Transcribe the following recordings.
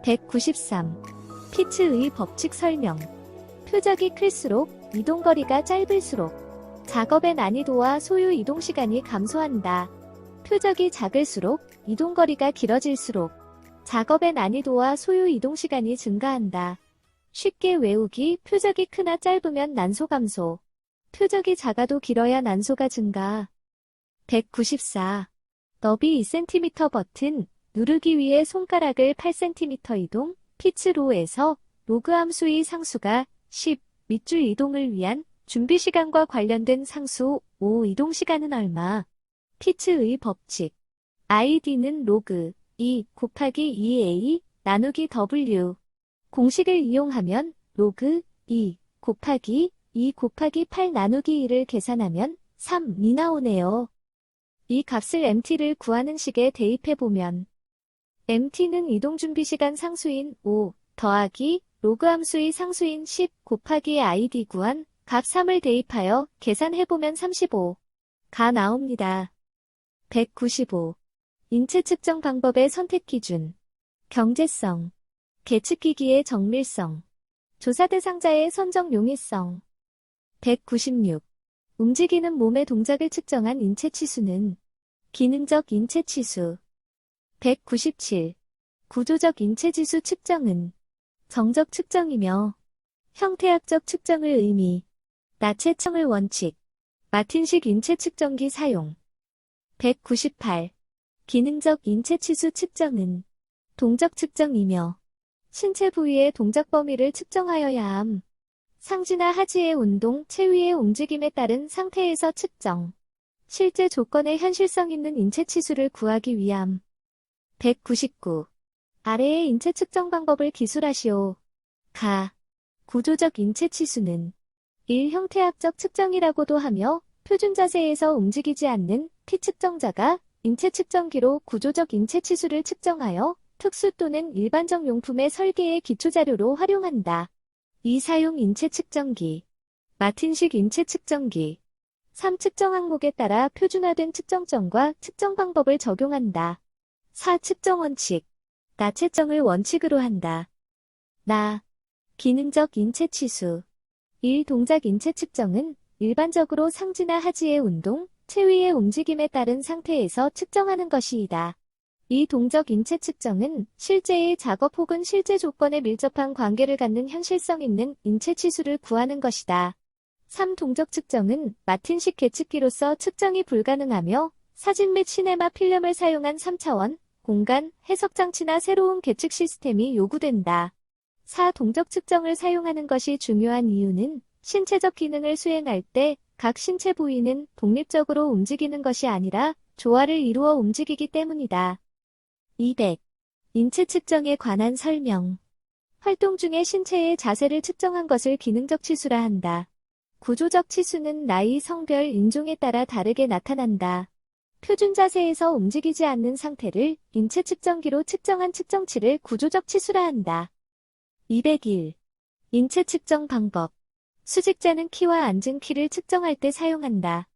193. 피츠의 법칙 설명. 표적이 클수록 이동거리가 짧을수록 작업의 난이도와 소요 이동시간이 감소한다. 표적이 작을수록 이동거리가 길어질수록 작업의 난이도와 소요 이동시간이 증가한다. 쉽게 외우기. 표적이 크나 짧으면 난소 감소. 표적이 작아도 길어야 난소가 증가. 194. 너비 2cm 버튼 누르기 위해 손가락을 8cm 이동. 피츠로에서 로그 함수의 상수가 10 밑줄 이동을 위한 준비시간과 관련된 상수 5 이동시간은 얼마? 피츠의 법칙. id는 로그 2 곱하기 2a 나누기 w. 공식을 이용하면 로그 2 곱하기 2 곱하기 8 나누기 2를 계산하면 3이 나오네요. 이 값을 mt를 구하는 식에 대입해보면 mt는 이동준비시간 상수인 5 더하기 로그 함수의 상수인 10 곱하기 id 구한 값 3을 대입하여 계산해보면 35가 나옵니다. 195. 인체 측정 방법의 선택 기준. 경제성, 계측기기의 정밀성, 조사 대상자의 선정 용이성. 196. 움직이는 몸의 동작을 측정한 인체 치수는 기능적 인체 치수. 197. 구조적 인체 지수 측정은 정적 측정이며 형태학적 측정을 의미. 나체청을 원칙. 마틴식 인체 측정기 사용. 198. 기능적 인체 치수 측정은 동적 측정이며 신체 부위의 동작 범위를 측정하여야 함. 상지나 하지의 운동, 체위의 움직임에 따른 상태에서 측정. 실제 조건의 현실성 있는 인체 치수를 구하기 위함. 199. 아래의 인체 측정 방법을 기술하시오. 가. 구조적 인체 치수는 1. 형태학적 측정이라고도 하며 표준 자세에서 움직이지 않는 피측정자가 인체 측정기로 구조적 인체 치수를 측정하여 특수 또는 일반적 용품의 설계의 기초자료로 활용한다. 2. 사용 인체 측정기. 마틴식 인체 측정기. 3. 측정 항목에 따라 표준화된 측정점과 측정 방법을 적용한다. 4. 측정 원칙. 나체청을 원칙으로 한다. 나. 기능적 인체 치수. 1. 동작 인체 측정은 일반적으로 상지나 하지의 운동, 체위의 움직임에 따른 상태에서 측정하는 것이다. 2. 동적 인체 측정은 실제의 작업 혹은 실제 조건에 밀접한 관계를 갖는 현실성 있는 인체 치수를 구하는 것이다. 3. 동적 측정은 마틴식 계측기로서 측정이 불가능하며 사진 및 시네마 필름을 사용한 3차원, 공간, 해석 장치나 새로운 계측 시스템이 요구된다. 4. 동적 측정을 사용하는 것이 중요한 이유는 신체적 기능을 수행할 때 각 신체 부위는 독립적으로 움직이는 것이 아니라 조화를 이루어 움직이기 때문이다. 200. 인체 측정에 관한 설명. 활동 중에 신체의 자세를 측정한 것을 기능적 치수라 한다. 구조적 치수는 나이, 성별, 인종에 따라 다르게 나타난다. 표준 자세에서 움직이지 않는 상태를 인체 측정기로 측정한 측정치를 구조적 치수라 한다. 201. 인체 측정 방법. 수직자는 키와 앉은 키를 측정할 때 사용한다.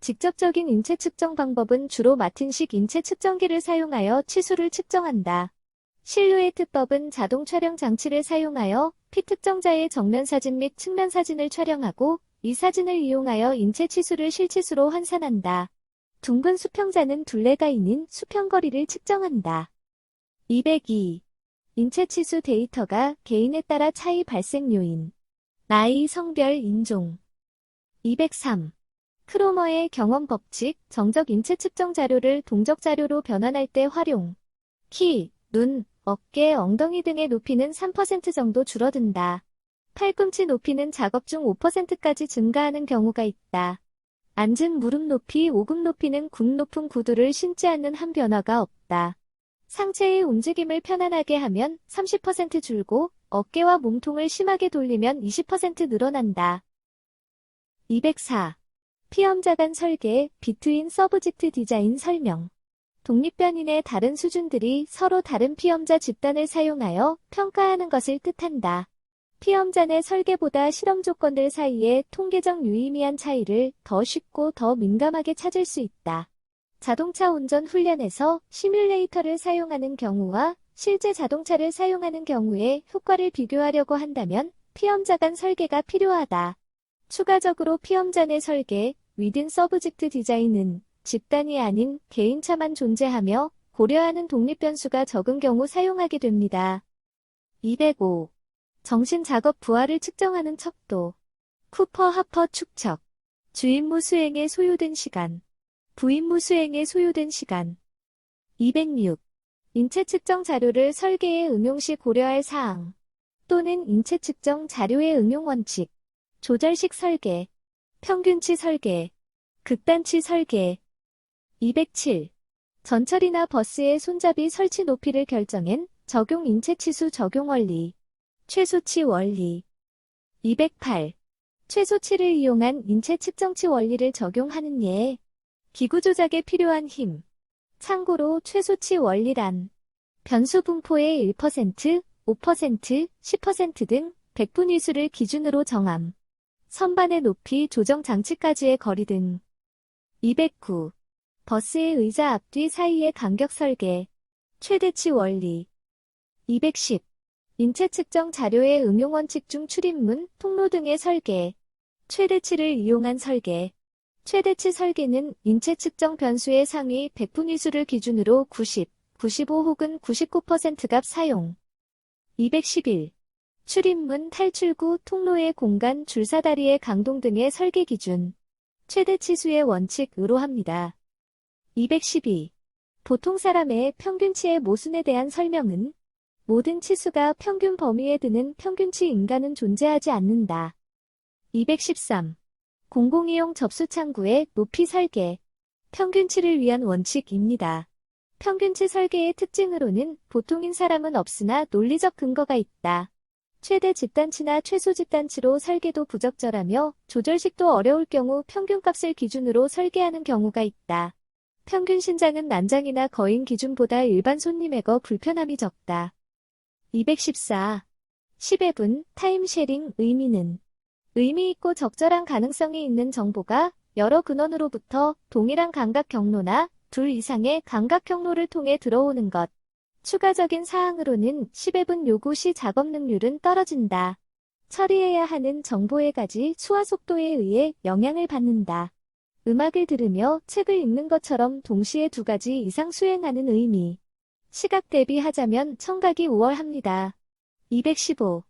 직접적인 인체 측정 방법은 주로 마틴식 인체 측정기를 사용하여 치수를 측정한다. 실루에트법은 자동 촬영 장치를 사용하여 피특정자의 정면 사진 및 측면 사진을 촬영하고 이 사진을 이용하여 인체 치수를 실치수로 환산한다. 둥근 수평자는 둘레가 있는 수평거리를 측정한다. 202. 인체 치수 데이터가 개인에 따라 차이 발생 요인. 나이, 성별, 인종. 203. 크로머의 경험 법칙, 정적 인체 측정 자료를 동적 자료로 변환할 때 활용. 키, 눈, 어깨, 엉덩이 등의 높이는 3% 정도 줄어든다. 팔꿈치 높이는 작업 중 5%까지 증가하는 경우가 있다. 앉은 무릎 높이, 오금 높이는 굽 높은 구두를 신지 않는 한 변화가 없다. 상체의 움직임을 편안하게 하면 30% 줄고 어깨와 몸통을 심하게 돌리면 20% 늘어난다. 204. 피험자 간 설계, 비트윈 서브젝트 디자인 설명. 독립변인의 다른 수준들이 서로 다른 피험자 집단을 사용하여 평가하는 것을 뜻한다. 피험자 내 설계보다 실험 조건들 사이의 통계적 유의미한 차이를 더 쉽고 더 민감하게 찾을 수 있다. 자동차 운전 훈련에서 시뮬레이터를 사용하는 경우와 실제 자동차를 사용하는 경우에 효과를 비교하려고 한다면 피험자 간 설계가 필요하다. 추가적으로 피험자 내 설계, 위든 서브젝트 디자인은 집단이 아닌 개인차만 존재하며 고려하는 독립변수가 적은 경우 사용하게 됩니다. 205. 정신작업 부하를 측정하는 척도. 쿠퍼-하퍼 축척. 주임무 수행에 소요된 시간. 부임무 수행에 소요된 시간. 206. 인체 측정 자료를 설계에 응용 시 고려할 사항. 또는 인체 측정 자료의 응용 원칙. 조절식 설계. 평균치 설계. 극단치 설계. 207. 전철이나 버스의 손잡이 설치 높이를 결정한 적용 인체치수 적용 원리. 최소치 원리. 208. 최소치를 이용한 인체 측정치 원리를 적용하는 예. 기구 조작에 필요한 힘. 참고로 최소치 원리란 변수 분포의 1%, 5%, 10% 등 백분위수를 기준으로 정함. 선반의 높이 조정 장치까지의 거리 등. 209. 버스의 의자 앞뒤 사이의 간격 설계. 최대치 원리. 210. 인체 측정 자료의 응용 원칙 중 출입문, 통로 등의 설계. 최대치를 이용한 설계. 최대치 설계는 인체 측정 변수의 상위 백분위수를 기준으로 90, 95 혹은 99% 값 사용. 211. 출입문, 탈출구, 통로의 공간, 줄사다리의 강동 등의 설계 기준. 최대치수의 원칙으로 합니다. 212. 보통 사람의 평균치의 모순에 대한 설명은 모든 치수가 평균 범위에 드는 평균치 인간은 존재하지 않는다. 213. 공공이용 접수 창구의 높이 설계. 평균치를 위한 원칙입니다. 평균치 설계의 특징으로는 보통인 사람은 없으나 논리적 근거가 있다. 최대 집단치나 최소 집단치로 설계도 부적절하며 조절식도 어려울 경우 평균값을 기준으로 설계하는 경우가 있다. 평균 신장은 난장이나 거인 기준보다 일반 손님에거 불편함이 적다. 214. 10회분 타임쉐링 의미는 의미 있고 적절한 가능성이 있는 정보가 여러 근원으로부터 동일한 감각 경로나 둘 이상의 감각 경로를 통해 들어오는 것. 추가적인 사항으로는 10회분 요구 시 작업 능률은 떨어진다. 처리해야 하는 정보의 가지 수와 속도에 의해 영향을 받는다. 음악을 들으며 책을 읽는 것처럼 동시에 두 가지 이상 수행하는 의미. 시각 대비하자면 청각이 우월합니다. 215.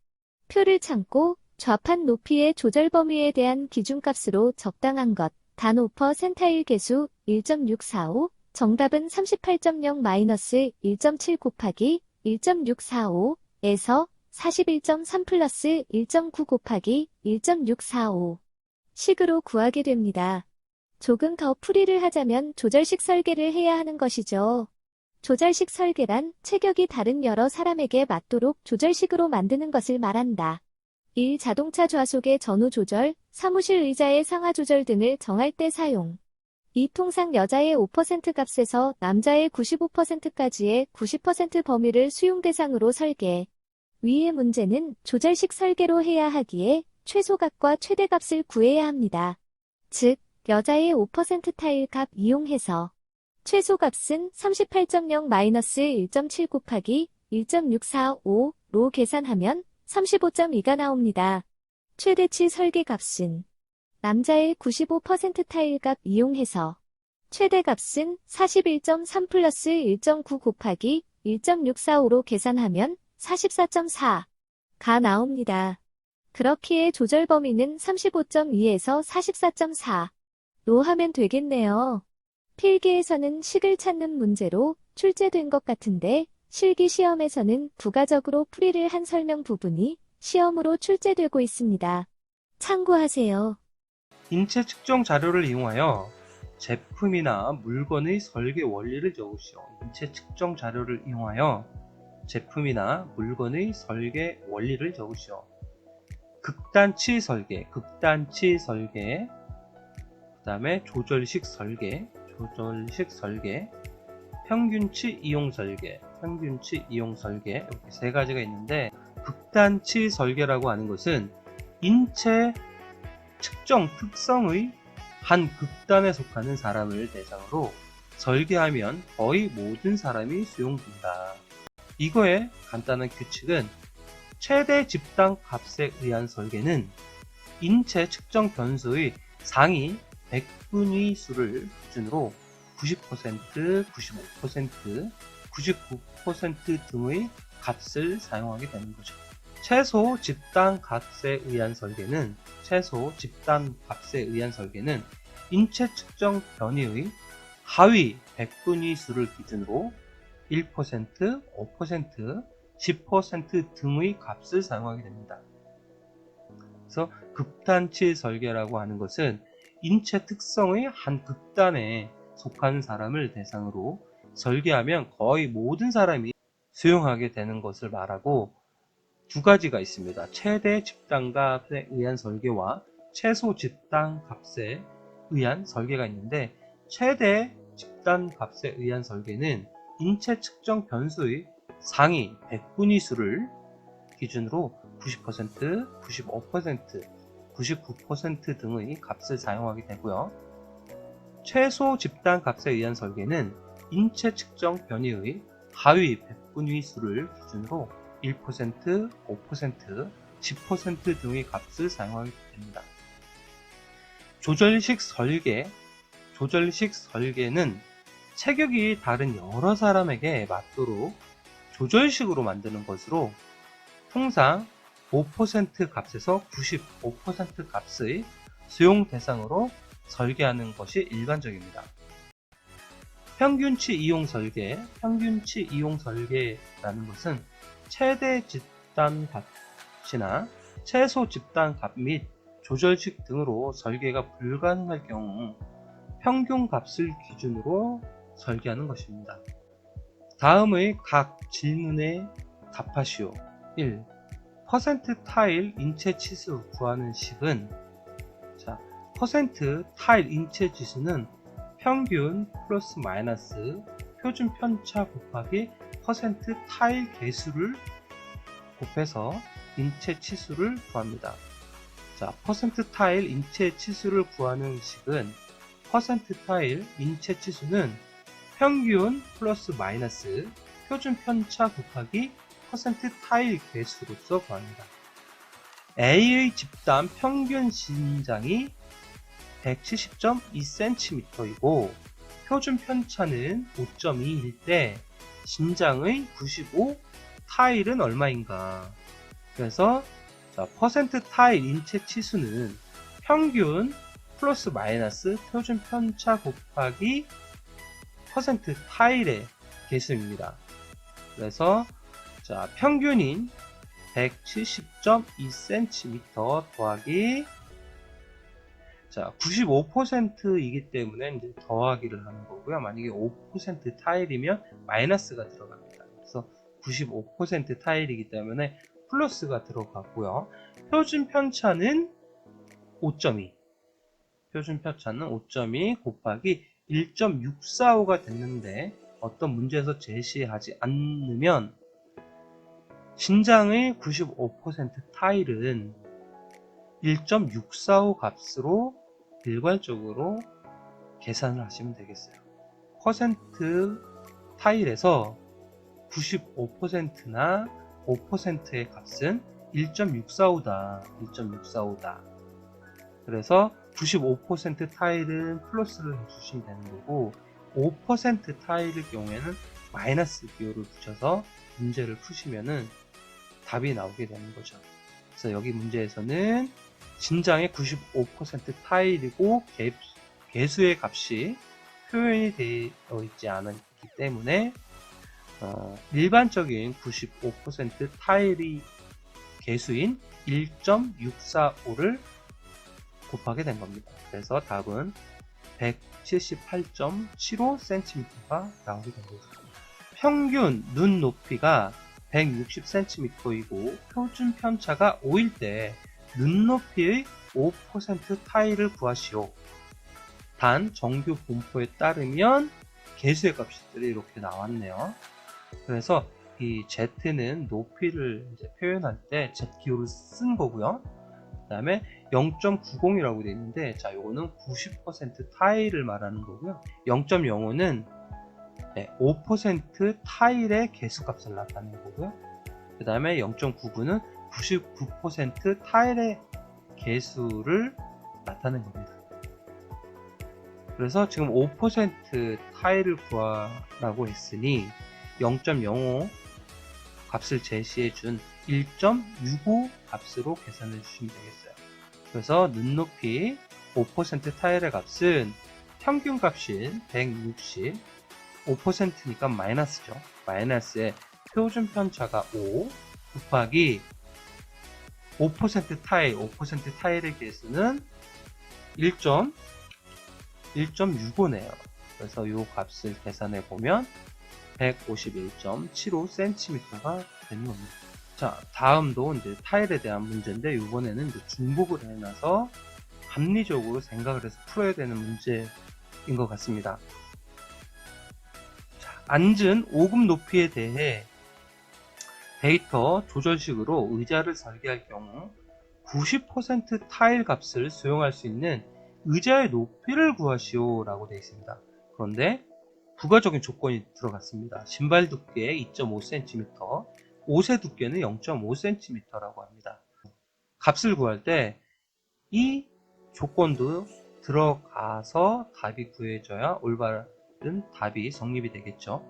표를 참고 좌판 높이의 조절 범위에 대한 기준값으로 적당한 것. 단 5%일 개수 1.645. 정답은 38.0-1.7 곱하기 1.645에서 41.3 플러스 1.9 곱하기 1.645 식으로 구하게 됩니다. 조금 더 풀이를 하자면 조절식 설계를 해야 하는 것이죠. 조절식 설계란 체격이 다른 여러 사람에게 맞도록 조절식으로 만드는 것을 말한다. 1. 자동차 좌석의 전후 조절, 사무실 의자의 상하 조절 등을 정할 때 사용. 2. 통상 여자의 5% 값에서 남자의 95%까지의 90% 범위를 수용 대상으로 설계. 위의 문제는 조절식 설계로 해야 하기에 최소값과 최대값을 구해야 합니다. 즉, 여자의 5% 타일 값 이용해서 최소값은 38.0-1.7 곱하기 1.645로 계산하면 35.2가 나옵니다. 최대치 설계값은 남자의 95% 타일값 이용해서 최대값은 41.3 플러스 1.9 곱하기 1.645로 계산하면 44.4가 나옵니다. 그렇기에 조절 범위는 35.2에서 44.4로 하면 되겠네요. 필기에서는 식을 찾는 문제로 출제된 것 같은데 실기 시험에서는 부가적으로 풀이를 한 설명 부분이 시험으로 출제되고 있습니다. 참고하세요. 인체 측정 자료를 이용하여 제품이나 물건의 설계 원리를 적으시오. 인체 측정 자료를 이용하여 제품이나 물건의 설계 원리를 적으시오. 극단치 설계, 그 다음에 조절식 설계, 평균치 이용 설계, 이렇게 세 가지가 있는데, 극단치 설계라고 하는 것은 인체 측정 특성의 한 극단에 속하는 사람을 대상으로 설계하면 거의 모든 사람이 수용된다. 이거의 간단한 규칙은 최대 집단 값에 의한 설계는 인체 측정 변수의 상위 100분위 수를 기준으로 90%, 95%, 99% 등의 값을 사용하게 되는 거죠. 최소 집단 값에 의한 설계는 인체 측정 변이의 하위 100분위 수를 기준으로 1%, 5%, 10% 등의 값을 사용하게 됩니다. 그래서 극단치 설계라고 하는 것은 인체 특성의 한 극단에 속한 사람을 대상으로 설계하면 거의 모든 사람이 수용하게 되는 것을 말하고, 두 가지가 있습니다. 최대 집단값에 의한 설계와 최소 집단값에 의한 설계가 있는데, 최대 집단값에 의한 설계는 인체 측정 변수의 상위 100분위 수를 기준으로 90%, 95%, 99% 등의 값을 사용하게 되고요. 최소 집단 값에 의한 설계는 인체 측정 변이의 하위 100분위 수를 기준으로 1%, 5%, 10% 등의 값을 사용하게 됩니다. 조절식 설계는 체격이 다른 여러 사람에게 맞도록 조절식으로 만드는 것으로, 통상 5% 값에서 95% 값의 수용 대상으로 설계하는 것이 일반적입니다. 평균치 이용 설계라는 것은 최대 집단 값이나 최소 집단 값 및 조절식 등으로 설계가 불가능할 경우 평균 값을 기준으로 설계하는 것입니다. 다음의 각 질문에 답하시오. 1. 퍼센트 타일 인체 치수 구하는 식은, 퍼센트 타일 인체 지수는 평균 플러스 마이너스 표준 편차 곱하기 퍼센트 타일 개수를 곱해서 인체 치수를 구합니다. 퍼센트 타일 인체 치수를 구하는 식은, 퍼센트 타일 인체 치수는 평균 플러스 마이너스 표준 편차 곱하기 퍼센트 타일 개수로서 구합니다. A의 집단 평균 신장이 170.2cm이고 표준 편차는 5.2일 때 신장의 95 타일은 얼마인가? 그래서 퍼센트 타일 인체 치수는 평균 플러스 마이너스 표준 편차 곱하기 퍼센트 타일의 개수입니다. 그래서 평균인 170.2cm 더하기 95%이기 때문에 이제 더하기를 하는 거고요. 만약에 5% 타일이면 마이너스가 들어갑니다. 그래서 95% 타일이기 때문에 플러스가 들어가고요. 표준 편차는 5.2 곱하기 1.645가 됐는데, 어떤 문제에서 제시하지 않으면 신장의 95% 타일은 1.645 값으로 일괄적으로 계산을 하시면 되겠어요. 퍼센트 타일에서 95%나 5%의 값은 1.645다. 그래서 95% 타일은 플러스를 해주시면 되는 거고, 5% 타일의 경우에는 마이너스 기호를 붙여서 문제를 푸시면은 답이 나오게 되는 거죠. 그래서 여기 문제에서는 신장의 95% 타일이고 개수의 값이 표현이 되어 있지 않았기 때문에 일반적인 95% 타일이 개수인 1.645를 곱하게 된 겁니다. 그래서 답은 178.75cm가 나오게 된 거죠. 평균 눈 높이가 160cm이고 표준 편차가 5일 때 눈높이의 5% 타일을 구하시오. 단 정규 분포에 따르면 개수의 값들이 이렇게 나왔네요. 그래서 이 Z는 높이를 이제 표현할 때 Z 기호를 쓴 거고요. 그 다음에 0.90이라고 되어 있는데, 요거는 90% 타일을 말하는 거고요. 0.05는 5% 타일의 개수값을 나타낸 거고요. 그 다음에 0.99는 99% 타일의 개수를 나타낸 겁니다. 그래서 지금 5% 타일을 구하라고 했으니 0.05 값을 제시해 준 1.65 값으로 계산해 주시면 되겠어요. 그래서 눈높이 5% 타일의 값은 평균 값인 160, 5%니까 마이너스죠. 마이너스에 표준 편차가 5 곱하기 5% 타일, 5% 타일의 개수는 1.65네요. 그래서 이 값을 계산해 보면 151.75cm가 되는 겁니다. 자, 다음도 이제 타일에 대한 문제인데, 이번에는 이제 중복을 해놔서 합리적으로 생각을 해서 풀어야 되는 문제인 것 같습니다. 자, 앉은 5급 높이에 대해 데이터 조절식으로 의자를 설계할 경우 90% 타일 값을 수용할 수 있는 의자의 높이를 구하시오 라고 되어 있습니다. 그런데 부가적인 조건이 들어갔습니다. 신발 두께 2.5cm, 옷의 두께는 0.5cm라고 합니다. 값을 구할 때 이 조건도 들어가서 답이 구해져야 올바른 답이 성립이 되겠죠.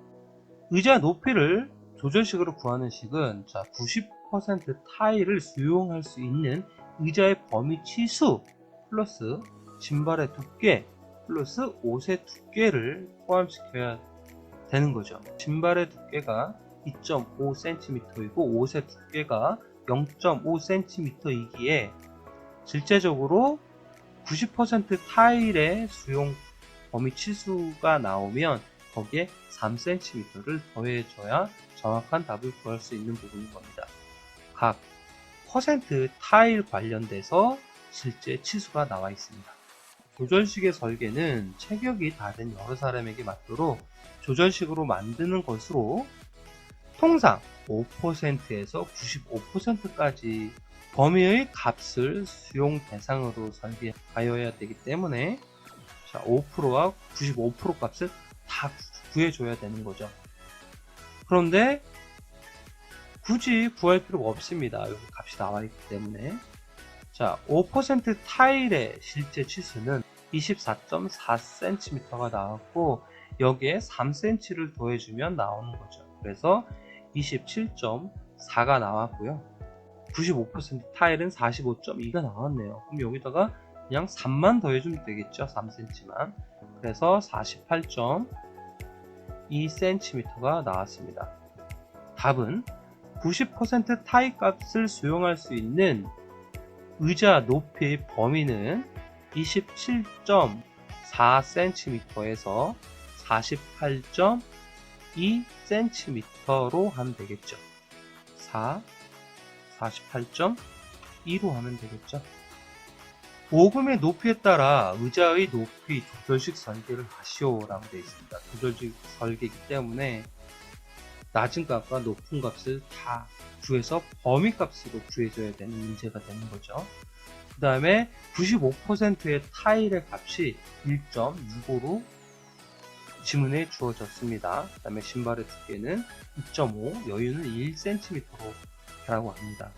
의자 높이를 조절식으로 구하는 식은 90% 타일을 수용할 수 있는 의자의 범위 치수 플러스 신발의 두께 플러스 옷의 두께를 포함시켜야 되는 거죠. 신발의 두께가 2.5cm이고 옷의 두께가 0.5cm이기에 실제적으로 90% 타일의 수용 범위 치수가 나오면 거기에 3cm를 더해줘야 정확한 답을 구할 수 있는 부분인 겁니다. 각 퍼센트 타일 관련돼서 실제 치수가 나와 있습니다. 조절식의 설계는 체격이 다른 여러 사람에게 맞도록 조절식으로 만드는 것으로 통상 5%에서 95%까지 범위의 값을 수용 대상으로 설계하여야 되기 때문에 5%와 95% 값을 다 구해줘야 되는 거죠. 그런데 굳이 구할 필요가 없습니다. 여기 값이 나와 있기 때문에. 자, 5% 타일의 실제 치수는 24.4cm가 나왔고 여기에 3cm를 더해주면 나오는 거죠. 그래서 27.4가 나왔고요. 95% 타일은 45.2가 나왔네요. 그럼 여기다가 그냥 3만 더해주면 되겠죠. 3cm만. 그래서 48.2cm가 나왔습니다. 답은 90% 타일 값을 수용할 수 있는 의자 높이의 범위는 27.4cm에서 48.2cm로 하면 되겠죠. 48.2로 하면 되겠죠. 5금의 높이에 따라 의자의 높이 조절식 설계를 하시오 라고 되어 있습니다. 조절식 설계이기 때문에 낮은 값과 높은 값을 다 구해서 범위 값으로 구해줘야 되는 문제가 되는 거죠. 그 다음에 95%의 타일의 값이 1.65로 지문에 주어졌습니다. 그 다음에 신발의 두께는 2.5, 여유는 1cm로 라고 합니다.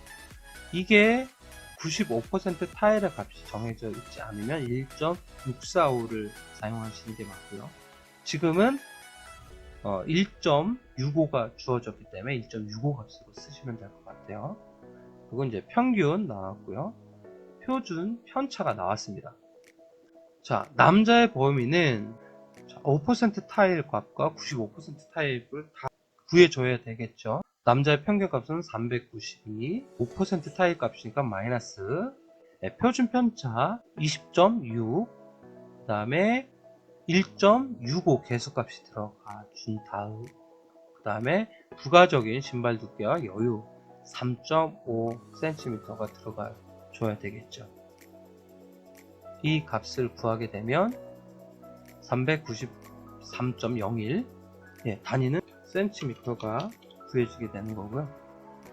이게 95% 타일의 값이 정해져 있지 않으면 1.645를 사용하시는 게 맞고요. 지금은 1.65가 주어졌기 때문에 1.65 값으로 쓰시면 될 것 같아요. 그리고 이제 평균 나왔고요. 표준 편차가 나왔습니다. 자, 남자의 범위는 5% 타일 값과 95% 타일을 다 구해줘야 되겠죠. 남자의 평균 값은 392, 5% 타일 값이니까 마이너스, 표준 편차 20.6, 그 다음에 1.65 개수값이 들어가 준 다음, 그 다음에 부가적인 신발 두께와 여유 3.5cm가 들어가 줘야 되겠죠. 이 값을 구하게 되면 393.01, 단위는 cm가 구해지게 되는 거고요.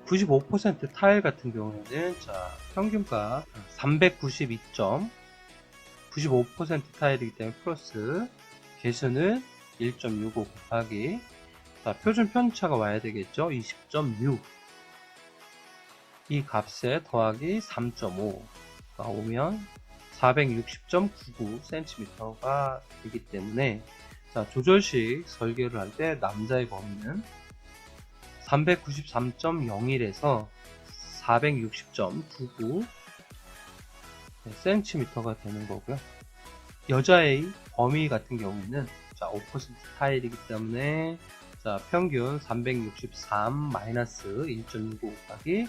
95% 타일 같은 경우에는 평균값 392. 95% 타일이기 때문에 플러스 개수는 1.65 곱하기, 자, 표준 편차가 와야 되겠죠. 20.6. 이 값에 더하기 3.5가 오면 460.99cm가 되기 때문에, 자, 조절식 설계를 할 때 남자의 범위는 393.01에서 460.99 cm가 되는 거고요. 여자의 범위 같은 경우에는, 자, 5% 타일이기 때문에, 자, 평균 363 마이너스 1.65 곱하기,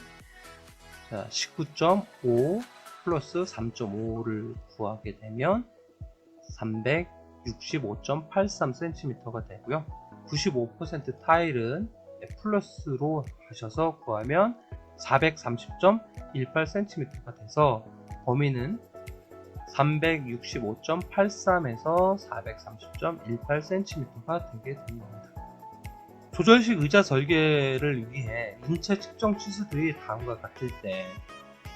자, 19.5 플러스 3.5를 구하게 되면 365.83cm가 되고요. 95% 타일은 플러스로 하셔서 구하면 430.18cm가 돼서 범위는 365.83에서 430.18cm가 되게 됩니다. 조절식 의자 설계를 위해 인체 측정 치수들이 다음과 같을 때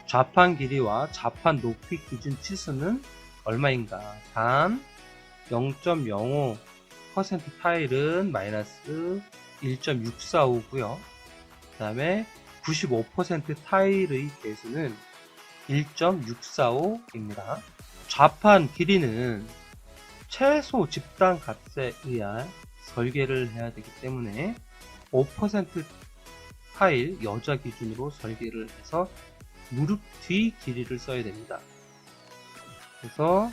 좌판 길이와 좌판 높이 기준 치수는 얼마인가? 단 0.05% 타일은 마이너스 1.645고요. 그 다음에 95% 타일의 개수는 1.645입니다. 좌판 길이는 최소 집단 값에 의한 설계를 해야 되기 때문에 5% 타일 여자 기준으로 설계를 해서 무릎 뒤 길이를 써야 됩니다. 그래서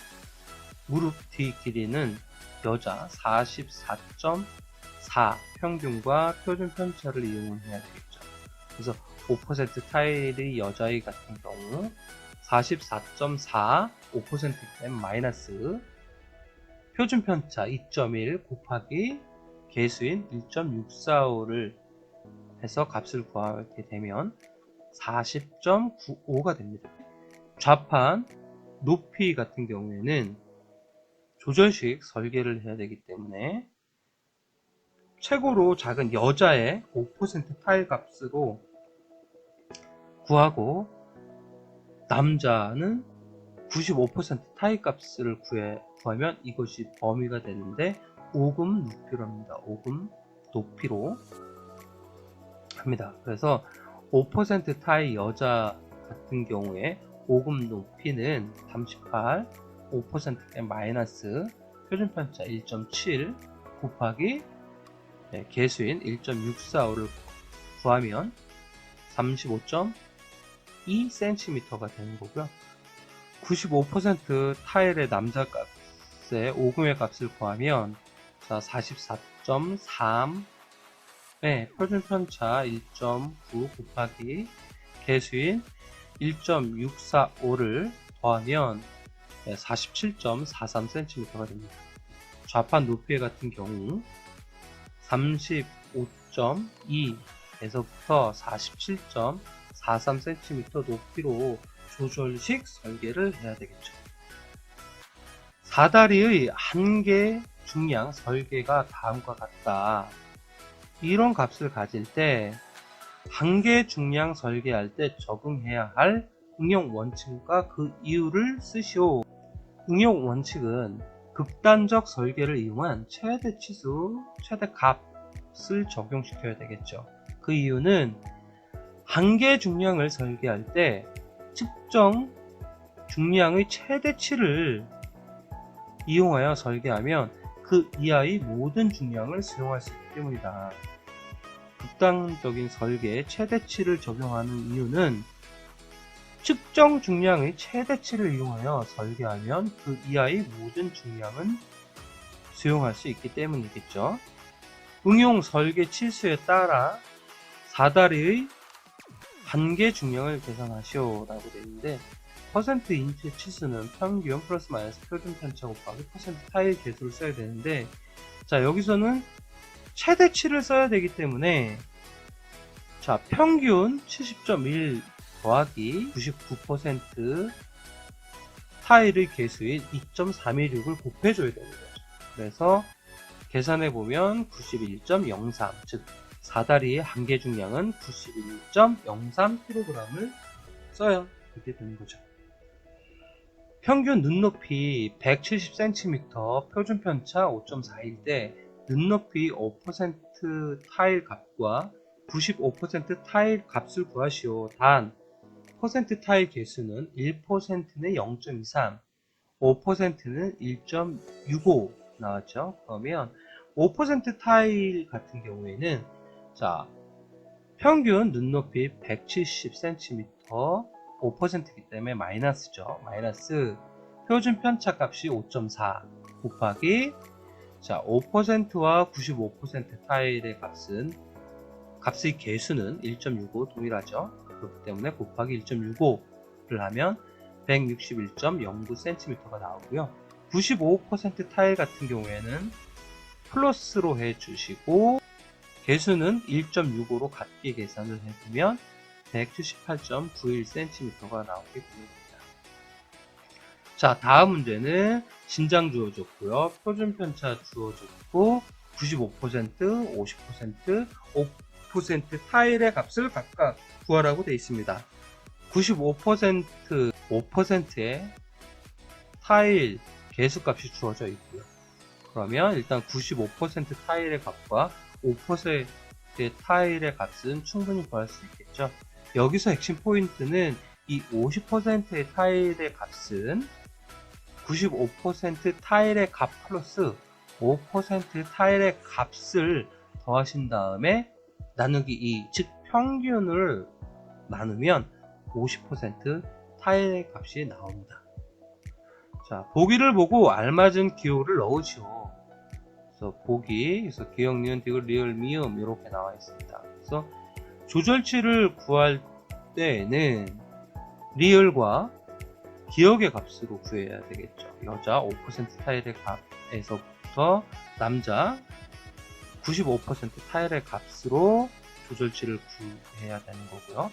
무릎 뒤 길이는 여자 44.4 평균과 표준 편차를 이용해야 되겠죠. 그래서 5% 타일의 여자의 같은 경우 44.4 5% 마이너스 표준 편차 2.1 곱하기 개수인 1.645를 해서 값을 구하게 되면 40.95가 됩니다. 좌판 높이 같은 경우에는 조절식 설계를 해야 되기 때문에 최고로 작은 여자의 5% 타일 값으로 구하고 남자는 95% 타일 값을 구하면 이것이 범위가 되는데 5금 높이로 합니다. 5금 높이로 합니다. 그래서 5% 타일 여자 같은 경우에 5금 높이는 38, 5%의 마이너스 표준 편차 1.7 곱하기 개수인 1.645를 구하면 35.2cm가 되는 거고요. 95% 타일의 남자 값의 5금의 값을 구하면 44.3의 표준 편차 1.9 곱하기 개수인 1.645를 더하면 47.43cm가 됩니다. 좌판 높이 같은 경우 35.2에서부터 47.43cm 높이로 조절식 설계를 해야 되겠죠. 사다리의 한계 중량 설계가 다음과 같다. 이런 값을 가질 때 한계 중량 설계할 때 적용해야 할 응용 원칙과 그 이유를 쓰시오. 응용 원칙은 극단적 설계를 이용한 최대 치수, 최대 값을 적용시켜야 되겠죠. 그 이유는 한계 중량을 설계할 때 측정 중량의 최대치를 이용하여 설계하면 그 이하의 모든 중량을 수용할 수 있기 때문이다. 극단적인 설계에 최대치를 적용하는 이유는 측정 중량의 최대치를 이용하여 설계하면 그 이하의 모든 중량은 수용할 수 있기 때문이겠죠. 응용 설계 치수에 따라 사다리의 한계 중량을 계산하시오 라고 되어 있는데, 퍼센트 인체 치수는 평균 플러스 마이너스 표준 편차 곱하기 퍼센트 타일 개수를 써야 되는데, 자, 여기서는 최대치를 써야 되기 때문에, 자, 평균 70.1 더하기 99% 타일의 개수인 2.316을 곱해줘야 되는 거죠. 그래서 계산해보면 91.03, 즉 사다리의 한계 중량은 91.03kg을 써야 이렇게 되는 거죠. 평균 눈높이 170cm, 표준 편차 5.4일 때 눈높이 5% 타일 값과 95% 타일 값을 구하시오. 단 퍼센트 타일 개수는 1%는 0.23, 5%는 1.65 나왔죠. 그러면 5% 타일 같은 경우에는 자, 평균 눈높이 170cm, 5%이기 때문에 마이너스죠. 마이너스 표준 편차 값이 5.4 곱하기 자, 5%와 95% 타일의 값의 개수는 1.65 동일하죠. 그렇기 때문에 곱하기 1.65를 하면 161.09cm가 나오고요. 95% 타일 같은 경우에는 플러스로 해주시고 개수는 1.65로 같게 계산을 해주면 178.91cm가 나오게 됩니다. 자, 다음 문제는 신장 주어졌고요. 표준 편차 주어졌고 95%, 50%, 5% 타일의 값을 각각 구하라고 되어 있습니다. 95%, 5%의 타일 개수값이 주어져 있고요. 그러면 일단 95% 타일의 값과 5%의 타일의 값은 충분히 구할 수 있겠죠. 여기서 핵심 포인트는 이 50%의 타일의 값은 95% 타일의 값 플러스 5% 타일의 값을 더하신 다음에 나누기 2, 즉 평균을 나누면 50% 타일의 값이 나옵니다. 자, 보기를 보고 알맞은 기호를 넣으시오. 그래서 보기, 그래서 기억, 니은, 디귿, 리을, 미음 이렇게 나와 있습니다. 그래서 조절치를 구할 때에는 리을과 기억의 값으로 구해야 되겠죠. 여자 5% 타일의 값에서부터 남자 95% 타일의 값으로 조절치를 구해야 되는 거고요.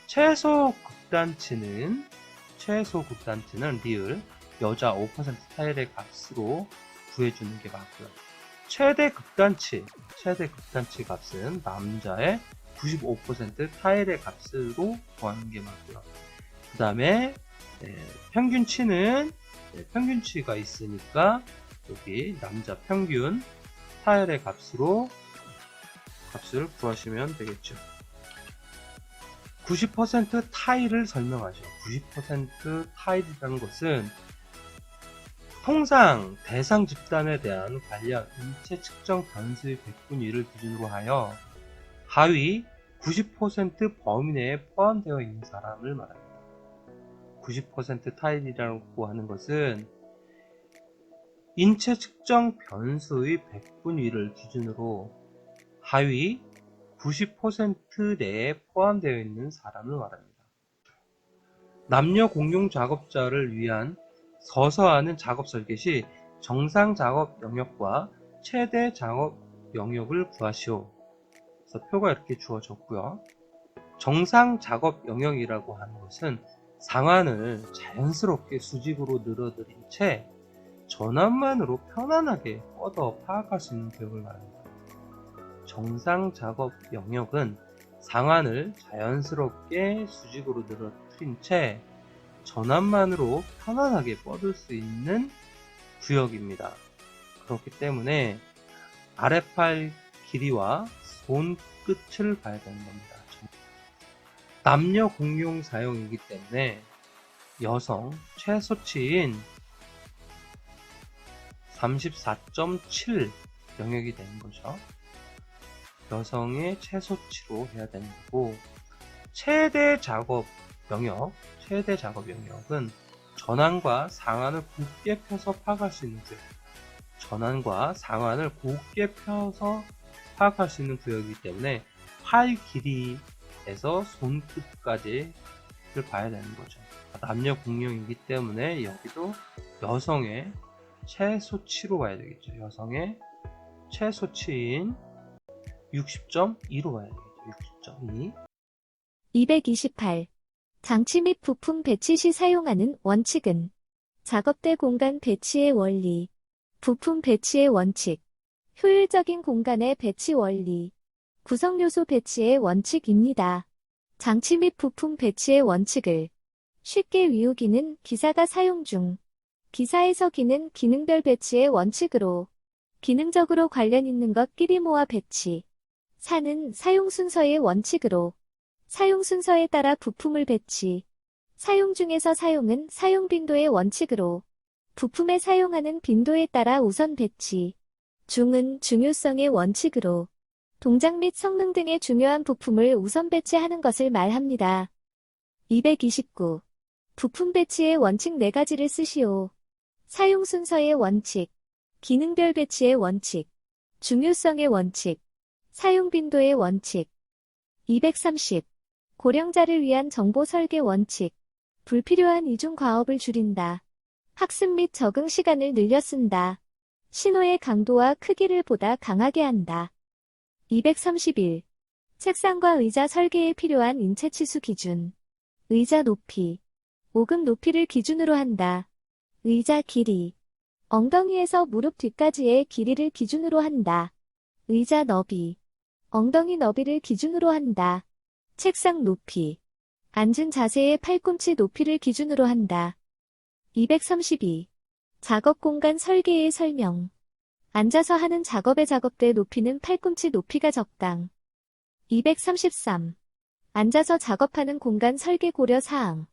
최소 극단치는 리을 여자 5% 타일의 값으로 구해주는 게 맞고요. 최대 극단치 값은 남자의 95% 타일의 값으로 구하는 게 맞고요. 그 다음에 평균치는 평균치가 있으니까 여기 남자 평균 타일의 값을 구하시면 되겠죠. 90% 타일을 설명하죠. 90% 타일이라는 것은 통상 대상 집단에 대한 관련 인체 측정 변수의 백분위를 기준으로 하여 하위 90% 범위 내에 포함되어 있는 사람을 말합니다. 90% 타일이라고 하는 것은 인체 측정 변수의 백분위를 기준으로 하위 90% 내에 포함되어 있는 사람을 말합니다. 남녀 공용 작업자를 위한 서서 하는 작업 설계 시 정상 작업 영역과 최대 작업 영역을 구하시오. 그래서 표가 이렇게 주어졌고요. 정상 작업 영역이라고 하는 것은 상완을 자연스럽게 수직으로 늘어뜨린 채 전압만으로 편안하게 뻗어 파악할 수 있는 구역을 말합니다. 정상 작업 영역은 상완을 자연스럽게 수직으로 늘어뜨린 채 전압만으로 편안하게 뻗을 수 있는 구역입니다. 그렇기 때문에 아랫팔 길이와 손끝을 봐야 되는 겁니다. 남녀 공용 사용이기 때문에 여성 최소치인 34.7 영역이 되는 거죠. 여성의 최소치로 해야 되는 거고, 최대 작업 영역은 전환과 상완을 곱게 펴서 파악할 수 있는 구역. 전환과 상완을 곱게 펴서 파악할 수 있는 구역이기 때문에 팔 길이에서 손끝까지를 봐야 되는 거죠. 남녀 공용이기 때문에 여기도 여성의 최소치로 봐야 되겠죠. 여성의 최소치인 60.2로 봐야 되겠죠. 60.2. 228. 장치 및 부품 배치 시 사용하는 원칙은 작업대 공간 배치의 원리, 부품 배치의 원칙, 효율적인 공간의 배치 원리, 구성 요소 배치의 원칙입니다. 장치 및 부품 배치의 원칙을 쉽게 외우기는 기사가 사용 중 기사에서 기는 기능별 배치의 원칙으로 기능적으로 관련 있는 것끼리 모아 배치. 4는 사용 순서의 원칙으로. 사용 순서에 따라 부품을 배치. 사용 중에서 사용은 사용 빈도의 원칙으로. 부품에 사용하는 빈도에 따라 우선 배치. 중은 중요성의 원칙으로. 동작 및 성능 등의 중요한 부품을 우선 배치하는 것을 말합니다. 229. 부품 배치의 원칙 4가지를 쓰시오. 사용 순서의 원칙, 기능별 배치의 원칙, 중요성의 원칙, 사용 빈도의 원칙. 230. 고령자를 위한 정보 설계 원칙. 불필요한 이중 과업을 줄인다. 학습 및 적응 시간을 늘려 쓴다. 신호의 강도와 크기를 보다 강하게 한다. 231. 책상과 의자 설계에 필요한 인체 치수 기준. 의자 높이. 오금 높이를 기준으로 한다. 의자 길이. 엉덩이에서 무릎 뒤까지의 길이를 기준으로 한다. 의자 너비. 엉덩이 너비를 기준으로 한다. 책상 높이. 앉은 자세의 팔꿈치 높이를 기준으로 한다. 232. 작업 공간 설계의 설명. 앉아서 하는 작업의 작업대 높이는 팔꿈치 높이가 적당. 233. 앉아서 작업하는 공간 설계 고려 사항.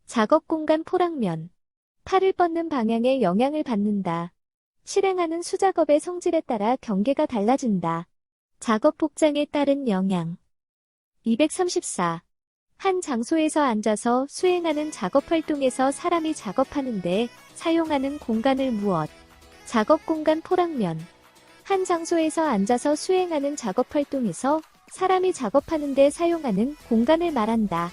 작업 공간 포랑면. 팔을 뻗는 방향에 영향을 받는다. 실행하는 수작업의 성질에 따라 경계가 달라진다. 작업 복장에 따른 영향. 234. 한 장소에서 앉아서 수행하는 작업 활동에서 사람이 작업하는데 사용하는 공간을 무엇? 작업 공간 포랑면. 한 장소에서 앉아서 수행하는 작업 활동에서 사람이 작업하는데 사용하는 공간을 말한다.